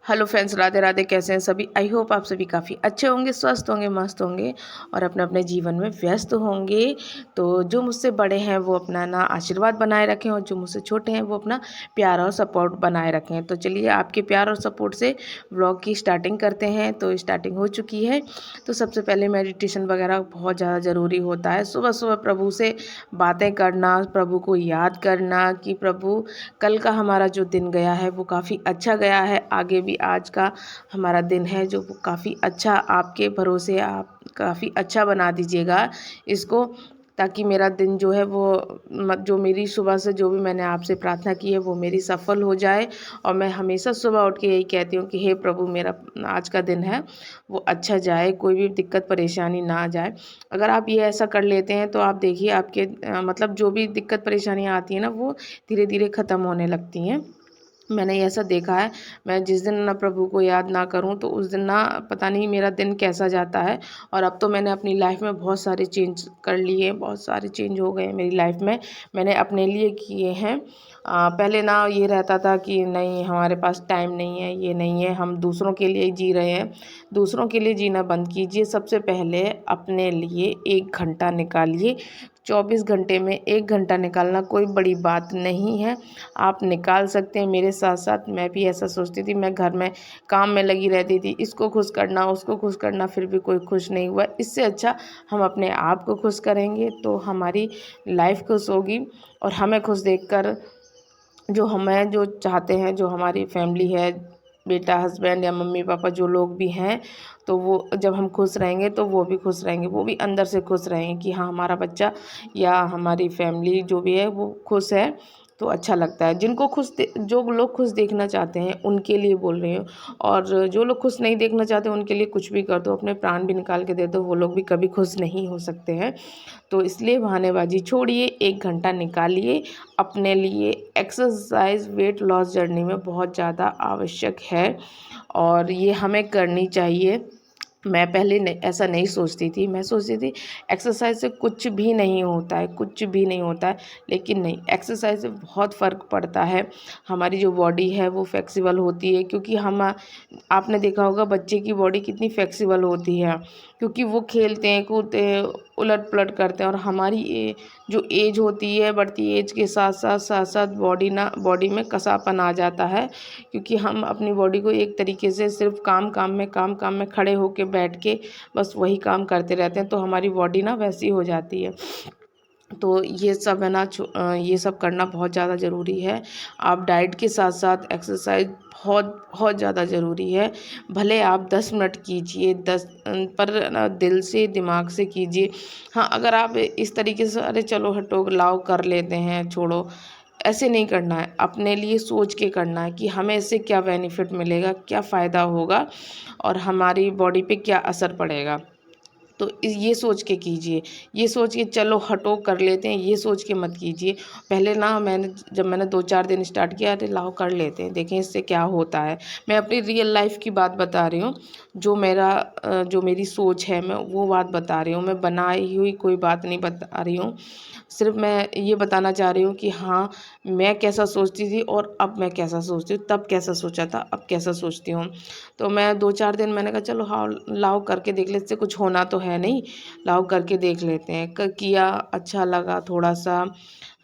Hello friends, Radhe Radhe. कैसे हैं सभी? आई होप आप सभी काफ़ी अच्छे होंगे, स्वस्थ होंगे, मस्त होंगे और अपने अपने जीवन में व्यस्त होंगे। तो जो मुझसे बड़े हैं वो अपना ना आशीर्वाद बनाए रखें और जो मुझसे छोटे हैं वो अपना प्यार और सपोर्ट बनाए रखें। तो चलिए आपके प्यार और सपोर्ट से व्लॉग की स्टार्टिंग करते हैं। तो स्टार्टिंग हो चुकी है। तो सबसे पहले मेडिटेशन वगैरह बहुत ज़्यादा ज़रूरी होता है। सुबह सुबह प्रभु से बातें करना, प्रभु को याद करना कि प्रभु कल का हमारा जो दिन गया है वो काफ़ी अच्छा गया है, आगे भी आज का हमारा दिन है जो वो काफ़ी अच्छा, आपके भरोसे आप काफ़ी अच्छा बना दीजिएगा इसको, ताकि मेरा दिन जो है वो जो मेरी सुबह से जो भी मैंने आपसे प्रार्थना की है वो मेरी सफल हो जाए। और मैं हमेशा सुबह उठ के यही कहती हूँ कि हे प्रभु, मेरा आज का दिन है वो अच्छा जाए, कोई भी दिक्कत परेशानी ना आ जाए। अगर आप ये ऐसा कर लेते हैं तो आप देखिए आपके मतलब जो भी दिक्कत परेशानियाँ आती हैं ना वो धीरे धीरे ख़त्म होने लगती हैं। मैंने ऐसा देखा है। मैं जिस दिन ना प्रभु को याद ना करूं तो उस दिन ना पता नहीं मेरा दिन कैसा जाता है। और अब तो मैंने अपनी लाइफ में बहुत सारे चेंज कर लिए, बहुत सारे चेंज हो गए मेरी लाइफ में, मैंने अपने लिए किए हैं। पहले ना ये रहता था कि नहीं हमारे पास टाइम नहीं है, ये नहीं है, हम दूसरों के लिए जी रहे हैं। दूसरों के लिए जीना बंद कीजिए। सबसे पहले अपने लिए 1 घंटा निकालिए। 24 घंटे में 1 घंटा निकालना कोई बड़ी बात नहीं है, आप निकाल सकते हैं। मेरे साथ साथ मैं भी ऐसा सोचती थी, मैं घर में काम में लगी रहती थी, इसको खुश करना उसको खुश करना, फिर भी कोई खुश नहीं हुआ। इससे अच्छा हम अपने आप को खुश करेंगे तो हमारी लाइफ खुश होगी। और हमें खुश देखकर जो हमें जो चाहते हैं, जो हमारी फैमिली है, बेटा, हस्बैंड या मम्मी पापा जो लोग भी हैं, तो वो जब हम खुश रहेंगे तो वो भी खुश रहेंगे, वो भी अंदर से खुश रहेंगे कि हाँ हमारा बच्चा या हमारी फैमिली जो भी है वो खुश है। तो अच्छा लगता है। जो लोग खुश देखना चाहते हैं उनके लिए बोल रही हूँ। और जो लोग खुश नहीं देखना चाहते उनके लिए कुछ भी कर दो, अपने प्राण भी निकाल के दे दो, वो लोग भी कभी खुश नहीं हो सकते हैं। तो इसलिए बहानेबाजी छोड़िए, 1 घंटा निकालिए अपने लिए। एक्सरसाइज वेट लॉस जर्नी में बहुत ज़्यादा आवश्यक है और ये हमें करनी चाहिए। मैं पहले ऐसा नहीं सोचती थी, मैं सोचती थी एक्सरसाइज से कुछ भी नहीं होता है, कुछ भी नहीं होता है। लेकिन नहीं, एक्सरसाइज से बहुत फ़र्क पड़ता है। हमारी जो बॉडी है वो फ्लेक्सिबल होती है, क्योंकि हम आपने देखा होगा बच्चे की बॉडी कितनी फ्लेक्सिबल होती है, क्योंकि वो खेलते हैं, कूदते हैं, उलट पलट करते हैं। और हमारी जो एज होती है, बढ़ती एज के साथ साथ बॉडी में कसापन आ जाता है, क्योंकि हम अपनी बॉडी को एक तरीके से सिर्फ काम में खड़े होके बैठ के बस वही काम करते रहते हैं, तो हमारी बॉडी ना वैसी हो जाती है। तो ये सब है ना, ये सब करना बहुत ज़्यादा ज़रूरी है। आप डाइट के साथ साथ एक्सरसाइज बहुत बहुत ज़्यादा ज़रूरी है। भले आप 10 मिनट कीजिए, 10 पर ना दिल से दिमाग से कीजिए। हाँ, अगर आप इस तरीके से अरे चलो हटो लाओ कर लेते हैं, छोड़ो, ऐसे नहीं करना है। अपने लिए सोच के करना है कि हमें इससे क्या बेनिफिट मिलेगा, क्या फ़ायदा होगा और हमारी बॉडी पे क्या असर पड़ेगा। तो ये सोच के कीजिए, ये सोच के चलो हटो कर लेते हैं, ये सोच के मत कीजिए। पहले ना जब मैंने 2-4 दिन स्टार्ट किया, अरे लाओ कर लेते हैं, देखें इससे क्या होता है। मैं अपनी रियल लाइफ़ की बात बता रही हूँ, जो मेरी सोच है मैं वो बात बता रही हूँ। मैं बनाई हुई कोई बात नहीं बता रही हूँ। सिर्फ मैं ये बताना चाह रही हूँ कि हाँ, मैं कैसा सोचती थी और अब मैं कैसा सोचती हूँ, तब कैसा सोचा था, अब कैसा सोचती हूँ। तो मैं 2-4 दिन मैंने कहा चलो हाँ लाओ करके देख लेते, इससे कुछ होना तो है नहीं, लाओ करके देख लेते हैं। किया, अच्छा लगा थोड़ा सा।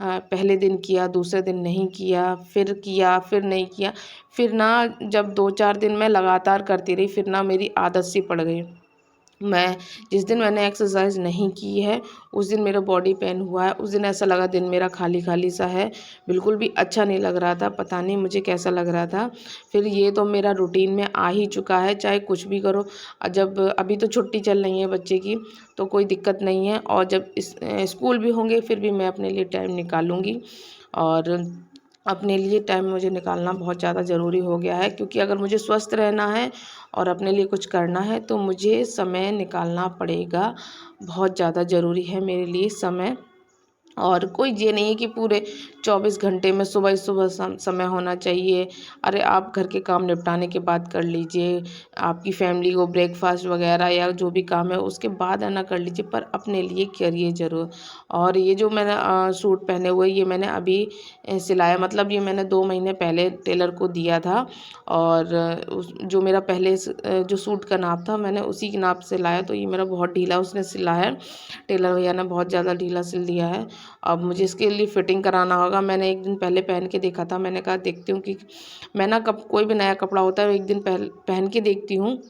पहले दिन किया, दूसरे दिन नहीं किया, फिर नहीं किया। फिर ना जब 2-4 दिन मैं लगातार करती रही, फिर ना मेरी आदत सी पड़ गई। मैं जिस दिन मैंने एक्सरसाइज नहीं की है उस दिन मेरा बॉडी पेन हुआ है, उस दिन ऐसा लगा दिन मेरा खाली खाली सा है, बिल्कुल भी अच्छा नहीं लग रहा था, पता नहीं मुझे कैसा लग रहा था। फिर ये तो मेरा रूटीन में आ ही चुका है, चाहे कुछ भी करो। जब अभी तो छुट्टी चल रही है बच्चे की तो कोई दिक्कत नहीं है, और जब स्कूल भी होंगे फिर भी मैं अपने लिए टाइम निकालूंगी। और अपने लिए टाइम मुझे निकालना बहुत ज़्यादा ज़रूरी हो गया है, क्योंकि अगर मुझे स्वस्थ रहना है और अपने लिए कुछ करना है तो मुझे समय निकालना पड़ेगा। बहुत ज़्यादा ज़रूरी है मेरे लिए समय। और कोई ये नहीं है कि पूरे 24 घंटे में सुबह ही सुबह समय होना चाहिए। अरे आप घर के काम निपटाने के बाद कर लीजिए, आपकी फैमिली को ब्रेकफास्ट वगैरह या जो भी काम है उसके बाद है ना कर लीजिए, पर अपने लिए करिए ज़रूर। और ये जो मैंने सूट पहने हुए ये मैंने अभी सिलाया, मतलब ये मैंने 2 महीने पहले टेलर को दिया था। और जो मेरा पहले जो सूट का नाप था मैंने उसी के नाप से लाया, तो ये मेरा बहुत ढीला उसने सिला है, टेलर भैया ने बहुत ज़्यादा ढीला सिल दिया है। अब मुझे इसके लिए फ़िटिंग कराना होगा। मैंने एक दिन पहले पहन के देखा था, मैंने कहा देखती हूँ कि मैं ना कब कोई भी नया कपड़ा होता है एक दिन पहन के देखती हूँ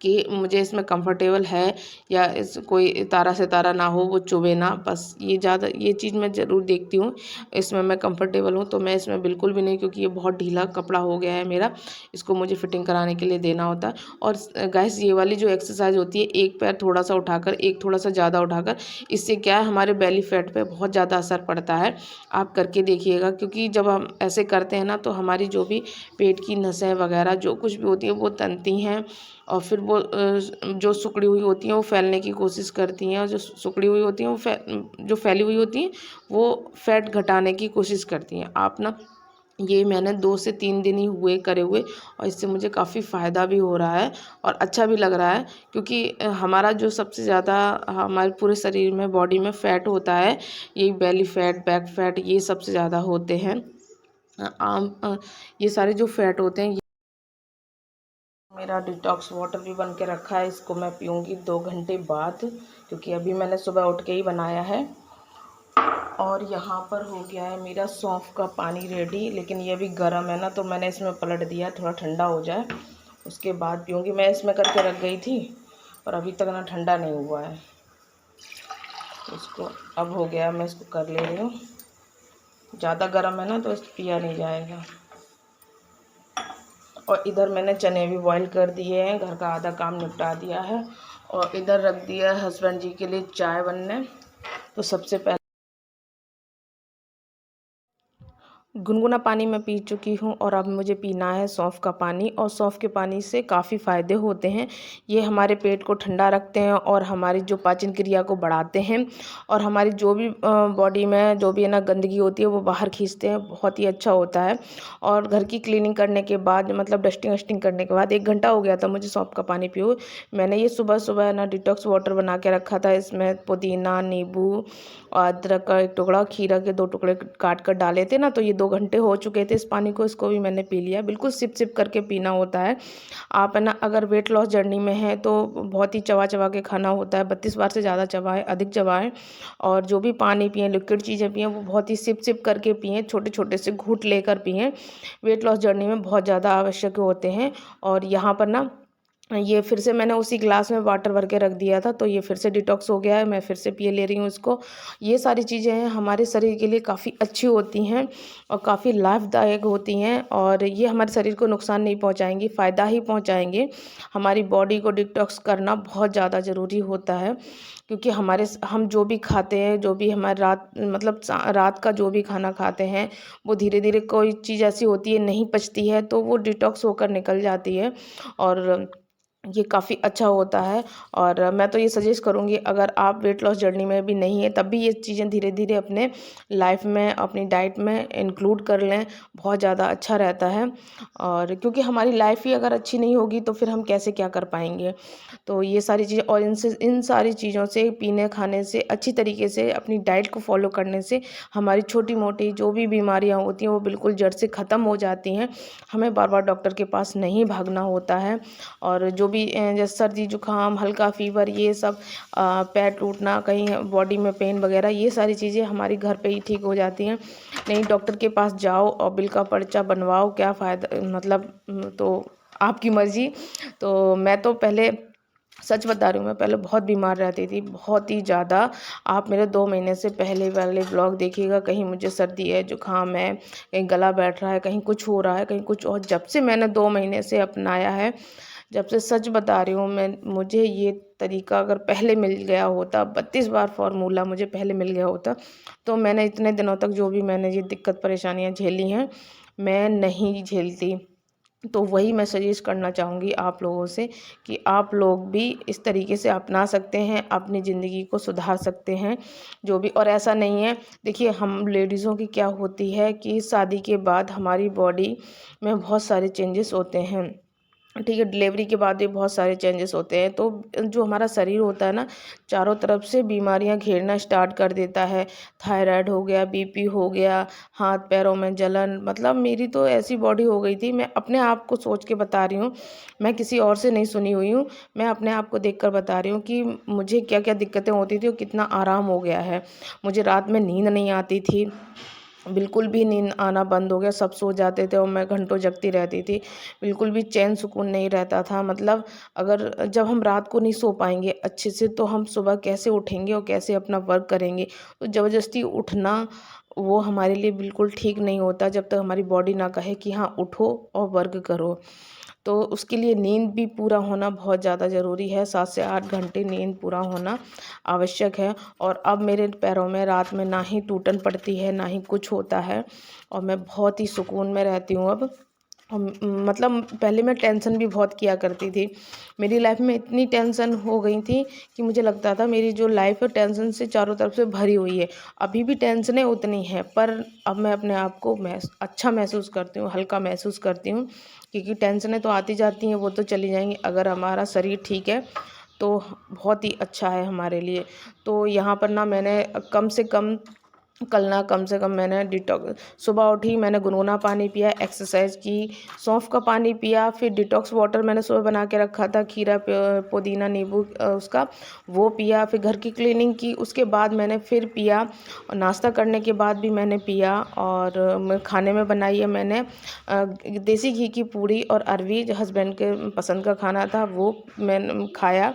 कि मुझे इसमें कंफर्टेबल है या इस कोई तारा से तारा ना हो, वो चुभे ना, बस ये चीज़ मैं ज़रूर देखती हूँ। इसमें मैं कंफर्टेबल हूँ तो मैं इसमें बिल्कुल भी नहीं, क्योंकि ये बहुत ढीला कपड़ा हो गया है मेरा, इसको मुझे फिटिंग कराने के लिए देना होता है। और गाइस ये वाली जो एक्सरसाइज होती है, एक पैर थोड़ा सा उठाकर एक थोड़ा सा ज़्यादा उठाकर, इससे क्या है हमारे बेली फैट पे बहुत ज़्यादा असर पड़ता है। आप करके देखिएगा, क्योंकि जब हम ऐसे करते हैं ना तो हमारी जो भी पेट की नसें वगैरह जो कुछ भी होती है वो तनती हैं, और फिर वो जो सिकुड़ी हुई होती हैं वो फैलने की कोशिश करती हैं, और जो सिकुड़ी हुई होती हैं वो जो फैली हुई होती हैं वो फैट घटाने की कोशिश करती हैं। आप ना ये मैंने 2 से 3 दिन ही हुए करे हुए, और इससे मुझे काफ़ी फ़ायदा भी हो रहा है और अच्छा भी लग रहा है, क्योंकि हमारा जो सबसे ज़्यादा हमारे पूरे शरीर में बॉडी में फ़ैट होता है, यही बेली फ़ैट, बैक फ़ैट, ये सबसे ज़्यादा होते हैं। ये सारे जो फ़ैट होते हैं, मेरा डिटॉक्स वाटर भी बन के रखा है, इसको मैं पीऊँगी 2 घंटे बाद, क्योंकि अभी मैंने सुबह उठ के ही बनाया है। और यहाँ पर हो गया है मेरा सौंफ का पानी रेडी, लेकिन ये भी गर्म है ना, तो मैंने इसमें पलट दिया, थोड़ा ठंडा हो जाए उसके बाद पीऊँगी। मैं इसमें करके रख गई थी और अभी तक ना ठंडा नहीं हुआ है, इसको अब हो गया, मैं इसको कर ले रही हूँ। ज़्यादा गर्म है ना तो इसको पिया नहीं जाएगा। और इधर मैंने चने भी बॉईल कर दिए हैं, घर का आधा काम निपटा दिया है, और इधर रख दिया है हस्बैंड जी के लिए चाय बनने। तो सबसे पहले गुनगुना पानी मैं पी चुकी हूँ, और अब मुझे पीना है सौंफ का पानी। और सौंफ के पानी से काफ़ी फ़ायदे होते हैं, ये हमारे पेट को ठंडा रखते हैं और हमारी जो पाचन क्रिया को बढ़ाते हैं, और हमारी जो भी बॉडी में जो भी है ना गंदगी होती है वो बाहर खींचते हैं, बहुत ही अच्छा होता है। और घर की क्लीनिंग करने के बाद, मतलब डस्टिंग वस्टिंग करने के बाद 1 घंटा हो गया था मुझे सौंफ का पानी पियो। मैंने ये सुबह सुबह ना डिटॉक्स वाटर बना के रखा था, इसमें पुदीना, नींबू, अदरक का 1 टुकड़ा, खीरा के 2 टुकड़े काट कर डाले थे ना, तो ये 2 घंटे हो चुके थे इस पानी को, इसको भी मैंने पी लिया। बिल्कुल सिप सिप करके पीना होता है। आप है ना अगर वेट लॉस जर्नी में हैं तो बहुत ही चबा चबा के खाना होता है, 32 बार से ज़्यादा चबाएं, अधिक चबाएं। और जो भी पानी पिएं, लिक्विड चीज़ें पिएं, वो बहुत ही सिप सिप करके पिएं, छोटे छोटे से घूंट लेकर पिएं। वेट लॉस जर्नी में बहुत ज़्यादा आवश्यक होते हैं। और यहाँ पर ना ये फिर से मैंने उसी ग्लास में वाटर भर के रख दिया था, तो ये फिर से डिटॉक्स हो गया है, मैं फिर से पी ले रही हूँ इसको। ये सारी चीज़ें हैं हमारे शरीर के लिए काफ़ी अच्छी होती हैं और काफ़ी लाभदायक होती हैं, और ये हमारे शरीर को नुकसान नहीं पहुँचाएंगी, फ़ायदा ही पहुँचाएंगे। हमारी बॉडी को डिटॉक्स करना बहुत ज़्यादा ज़रूरी होता है, क्योंकि हम जो भी खाते हैं, जो भी हमारे रात का जो भी खाना खाते हैं, वो धीरे धीरे कोई चीज़ ऐसी होती है नहीं पचती है, तो वो डिटॉक्स होकर निकल जाती है, और ये काफ़ी अच्छा होता है। और मैं तो ये सजेस्ट करूँगी, अगर आप वेट लॉस जर्नी में भी नहीं है तब भी ये चीज़ें धीरे धीरे अपने लाइफ में, अपनी डाइट में इंक्लूड कर लें, बहुत ज़्यादा अच्छा रहता है। और क्योंकि हमारी लाइफ ही अगर अच्छी नहीं होगी तो फिर हम कैसे क्या कर पाएंगे। तो ये सारी चीज़ें, और इन सारी चीज़ों से, पीने खाने से, अच्छी तरीके से अपनी डाइट को फॉलो करने से हमारी छोटी मोटी जो भी बीमारियाँ होती हैं वो बिल्कुल जड़ से ख़त्म हो जाती हैं। हमें बार बार डॉक्टर के पास नहीं भागना होता है। और जो भी जैसे सर्दी जुकाम, हल्का फीवर, ये सब पैर टूटना, कहीं बॉडी में पेन वगैरह, ये सारी चीज़ें हमारी घर पे ही ठीक हो जाती हैं। नहीं डॉक्टर के पास जाओ और बिल का पर्चा बनवाओ, क्या फ़ायदा, मतलब तो आपकी मर्ज़ी। तो मैं तो पहले सच बता रही हूँ, मैं पहले बहुत बीमार रहती थी, बहुत ही ज़्यादा। आप मेरे 2 महीने से पहले वाले व्लॉग देखिएगा, कहीं मुझे सर्दी है, जुकाम है, कहीं गला बैठ रहा है, कहीं कुछ हो रहा है, कहीं कुछ। और जब से मैंने 2 महीने से अपनाया है, जब से, सच बता रही हूँ मैं, मुझे ये तरीका अगर पहले मिल गया होता, 32 बार फार्मूला मुझे पहले मिल गया होता, तो मैंने इतने दिनों तक जो भी मैंने ये दिक्कत परेशानियाँ झेली हैं, मैं नहीं झेलती। तो वही मैं सजेस्ट करना चाहूँगी आप लोगों से कि आप लोग भी इस तरीके से अपना सकते हैं, अपनी ज़िंदगी को सुधार सकते हैं जो भी। और ऐसा नहीं है, देखिए हम लेडीज़ों की क्या होती है कि शादी के बाद हमारी बॉडी में बहुत सारे चेंजेस होते हैं, ठीक है। डिलीवरी के बाद भी बहुत सारे चेंजेस होते हैं, तो जो हमारा शरीर होता है ना, चारों तरफ से बीमारियां घेरना स्टार्ट कर देता है। थायराइड हो गया, बीपी हो गया, हाथ पैरों में जलन, मतलब मेरी तो ऐसी बॉडी हो गई थी। मैं अपने आप को सोच के बता रही हूँ, मैं किसी और से नहीं सुनी हुई हूँ, मैं अपने आप को देख कर बता रही हूँ कि मुझे क्या क्या दिक्कतें होती थी और कितना आराम हो गया है। मुझे रात में नींद नहीं आती थी, बिल्कुल भी नींद आना बंद हो गया। सब सो जाते थे और मैं घंटों जगती रहती थी, बिल्कुल भी चैन सुकून नहीं रहता था। मतलब अगर जब हम रात को नहीं सो पाएंगे अच्छे से तो हम सुबह कैसे उठेंगे और कैसे अपना वर्क करेंगे। तो ज़बरदस्ती उठना वो हमारे लिए बिल्कुल ठीक नहीं होता, जब तक हमारी बॉडी ना कहे कि हाँ उठो और वर्क करो। तो उसके लिए नींद भी पूरा होना बहुत ज़्यादा ज़रूरी है, 7 से 8 घंटे नींद पूरा होना आवश्यक है। और अब मेरे पैरों में रात में ना ही टूटन पड़ती है, ना ही कुछ होता है, और मैं बहुत ही सुकून में रहती हूँ अब। मतलब पहले मैं टेंशन भी बहुत किया करती थी, मेरी लाइफ में इतनी टेंशन हो गई थी कि मुझे लगता था मेरी जो लाइफ है टेंशन से चारों तरफ से भरी हुई है। अभी भी टेंशनें उतनी हैं, पर अब मैं अपने आप को अच्छा महसूस करती हूँ, हल्का महसूस करती हूँ, क्योंकि टेंशनें तो आती जाती हैं, वो तो चली जाएंगी। अगर हमारा शरीर ठीक है तो बहुत ही अच्छा है हमारे लिए। तो यहाँ पर ना मैंने कम से कम कल ना कम से कम मैंने डिटॉक्स, सुबह उठी मैंने गुनगुना पानी पिया, एक्सरसाइज की, सौंफ का पानी पिया, फिर डिटॉक्स वाटर मैंने सुबह बना के रखा था, खीरा पुदीना नींबू उसका वो पिया, फिर घर की क्लीनिंग की, उसके बाद मैंने फिर पिया, और नाश्ता करने के बाद भी मैंने पिया। और मैं खाने में बनाई है मैंने देसी घी की पूड़ी और अरवी, जो हस्बैंड के पसंद का खाना था वो मैंने खाया।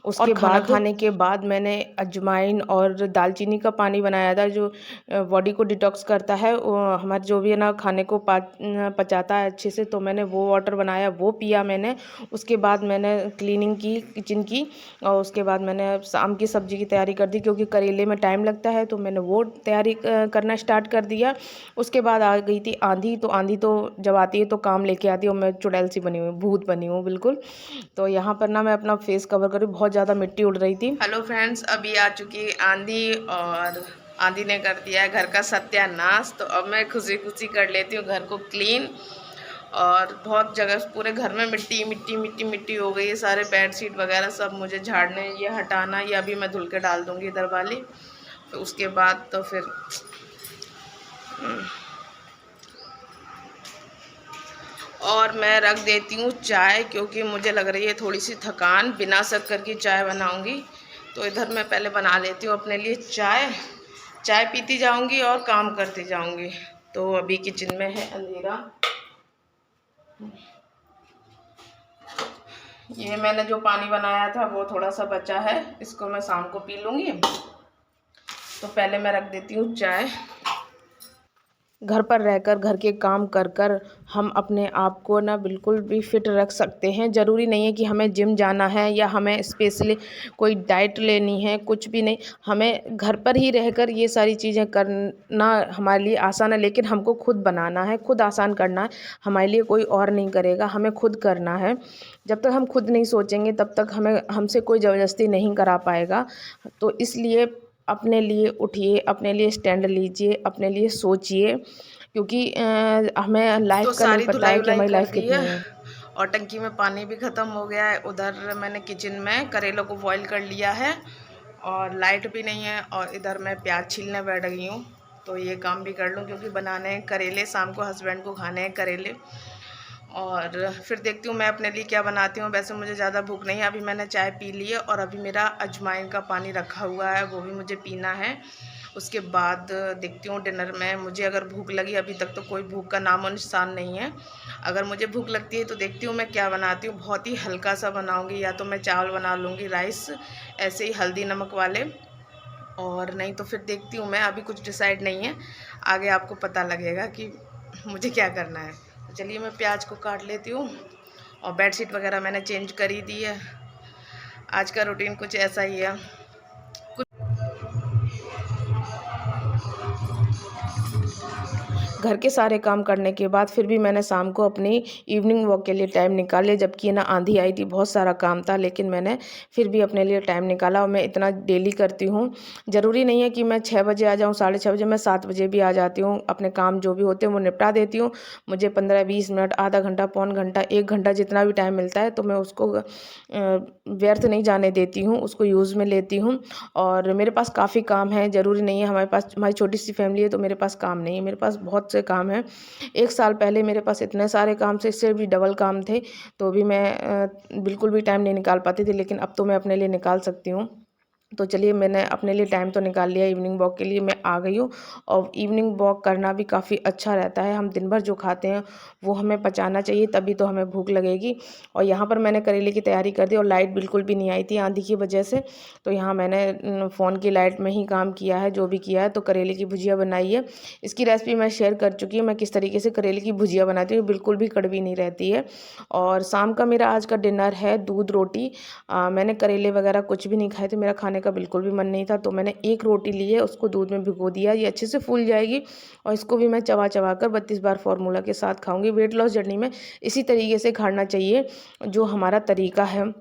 उसके खाना खाने के बाद मैंने अजवाइन और दालचीनी का पानी बनाया था, जो बॉडी को डिटॉक्स करता है, हमारे जो भी है ना खाने को पचाता है अच्छे से। तो मैंने वो वाटर बनाया, वो पिया मैंने। उसके बाद मैंने क्लीनिंग की किचन की, और उसके बाद मैंने शाम की सब्ज़ी की तैयारी कर दी, क्योंकि करेले में टाइम लगता है, तो मैंने वो तैयारी करना स्टार्ट कर दिया। उसके बाद आ गई थी आंधी, तो आंधी तो जब आती है तो काम लेके आती है, और मैं चुड़ैल सी बनी हुई, भूत बनी हूँ बिल्कुल। तो यहाँ पर ना मैं अपना फेस कवर करी, बहुत ज़्यादा मिट्टी उड़ रही थी। हेलो फ्रेंड्स, अभी आ चुकी आंधी, और आंधी ने कर दिया है घर का सत्यानाश। तो अब मैं खुशी खुशी कर लेती हूँ घर को क्लीन। और बहुत जगह पूरे घर में मिट्टी मिट्टी मिट्टी मिट्टी हो गई है, सारे बेडशीट वगैरह सब मुझे झाड़ने, ये हटाना, ये अभी मैं धुल के डाल दूँगी इधर वाली। तो उसके बाद तो फिर और मैं रख देती हूँ चाय, क्योंकि मुझे लग रही है थोड़ी सी थकान, बिना शक्कर की चाय बनाऊँगी। तो इधर मैं पहले बना लेती हूँ अपने लिए चाय, चाय पीती जाऊँगी और काम करती जाऊँगी। तो अभी किचन में है अंधेरा। ये मैंने जो पानी बनाया था वो थोड़ा सा बचा है, इसको मैं शाम को पी लूँगी। तो पहले मैं रख देती हूँ चाय। घर पर रहकर घर के काम कर कर हम अपने आप को ना बिल्कुल भी फिट रख सकते हैं। ज़रूरी नहीं है कि हमें जिम जाना है या हमें स्पेशली कोई डाइट लेनी है, कुछ भी नहीं। हमें घर पर ही रहकर ये सारी चीज़ें करना हमारे लिए आसान है, लेकिन हमको खुद बनाना है, खुद आसान करना है। हमारे लिए कोई और नहीं करेगा, हमें खुद करना है। जब तक हम खुद नहीं सोचेंगे तब तक हमसे कोई ज़बरदस्ती नहीं करा पाएगा। तो इसलिए अपने लिए उठिए, अपने लिए स्टैंड लीजिए, अपने लिए सोचिए, क्योंकि हमें लाइफ का नहीं पता है कि हमारी लाइफ कितनी है। और टंकी में पानी भी ख़त्म हो गया है। उधर मैंने किचन में करेलों को बॉईल कर लिया है, और लाइट भी नहीं है, और इधर मैं प्याज छीलने बैठ गई हूँ। तो ये काम भी कर लूँ, क्योंकि बनाने हैं करेले, शाम को हस्बैंड को खाने हैं करेले। और फिर देखती हूँ मैं अपने लिए क्या बनाती हूँ। वैसे मुझे ज़्यादा भूख नहीं है, अभी मैंने चाय पी ली है, और अभी मेरा अजवाइन का पानी रखा हुआ है, वो भी मुझे पीना है। उसके बाद देखती हूँ डिनर में मुझे अगर भूख लगी, अभी तक तो कोई भूख का नामो निशान नहीं है। अगर मुझे भूख लगती है तो देखती हूँ मैं क्या बनाती हूँ। बहुत ही हल्का सा बनाऊँगी, या तो मैं चावल बना लूँगी, राइस ऐसे ही हल्दी नमक वाले, और नहीं तो फिर देखती हूँ मैं। अभी कुछ डिसाइड नहीं है, आगे आपको पता लगेगा कि मुझे क्या करना है। तो चलिए मैं प्याज को काट लेती हूँ, और बेडशीट वगैरह मैंने चेंज कर ही दी है। आज का रूटीन कुछ ऐसा ही है। घर के सारे काम करने के बाद फिर भी मैंने शाम को अपनी इवनिंग वॉक के लिए टाइम निकाल लिया, जबकि ना आंधी आई थी, बहुत सारा काम था, लेकिन मैंने फिर भी अपने लिए टाइम निकाला और मैं इतना डेली करती हूँ। ज़रूरी नहीं है कि मैं 6 बजे आ जाऊँ, साढ़े 6 बजे, मैं 7 बजे भी आ जाती हूँ। अपने काम जो भी होते हैं वो निपटा देती हूँ। मुझे 15-20 मिनट, आधा घंटा, पौन घंटा, 1 घंटा जितना भी टाइम मिलता है तो मैं उसको व्यर्थ नहीं जाने देती हूँ, उसको यूज़ में लेती हूँ। और मेरे पास काफ़ी काम है, ज़रूरी नहीं है, हमारी छोटी-सी फैमिली है तो मेरे पास काम नहीं है, मेरे पास बहुत से काम हैं। 1 साल पहले मेरे पास इतने सारे काम थे, इससे भी डबल काम थे, तो भी मैं बिल्कुल भी टाइम नहीं निकाल पाती थी, लेकिन अब तो मैं अपने लिए निकाल सकती हूँ। तो चलिए, मैंने अपने लिए टाइम तो निकाल लिया, इवनिंग वॉक के लिए मैं आ गई हूँ। और इवनिंग वॉक करना भी काफ़ी अच्छा रहता है। हम दिन भर जो खाते हैं वो हमें पचाना चाहिए, तभी तो हमें भूख लगेगी। और यहाँ पर मैंने करेले की तैयारी कर दी और लाइट बिल्कुल भी नहीं आई थी आंधी की वजह से। तो यहाँ मैंने फ़ोन की लाइट में ही काम किया है, जो भी किया है। तो करेले की भुजिया बनाई है, इसकी रेसिपी मैं शेयर कर चुकी हूँ, मैं किस तरीके से करेले की भुजिया बनाती हूँ, बिल्कुल भी कड़वी नहीं रहती है। और शाम का मेरा आज का डिनर है दूध रोटी। मैंने करेले वगैरह कुछ भी नहीं खाए थे, मेरा खाने का बिल्कुल भी मन नहीं था, तो मैंने एक रोटी ली है, उसको दूध में भिगो दिया, ये अच्छे से फूल जाएगी और इसको भी मैं चबा-चबा कर 32 बार फ़ॉर्मूला के साथ खाऊँगी। वेट लॉस जर्नी में इसी तरीके से खाना चाहिए, जो हमारा तरीका है।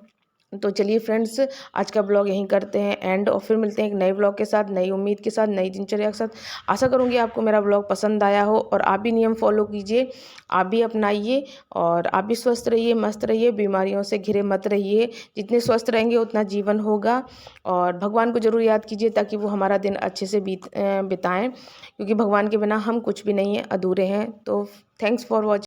तो चलिए फ्रेंड्स, आज का ब्लॉग यहीं करते हैं एंड, और फिर मिलते हैं एक नए ब्लॉग के साथ, नई उम्मीद के साथ, नई दिनचर्या के साथ। आशा करूँगी आपको मेरा ब्लॉग पसंद आया हो और आप भी नियम फॉलो कीजिए, आप भी अपनाइए और आप भी स्वस्थ रहिए, मस्त रहिए, बीमारियों से घिरे मत रहिए। जितने स्वस्थ रहेंगे उतना जीवन होगा। और भगवान को ज़रूर याद कीजिए ताकि वो हमारा दिन अच्छे से बिताएँ, क्योंकि भगवान के बिना हम कुछ भी नहीं हैं, अधूरे हैं। तो थैंक्स फॉर वॉचिंग।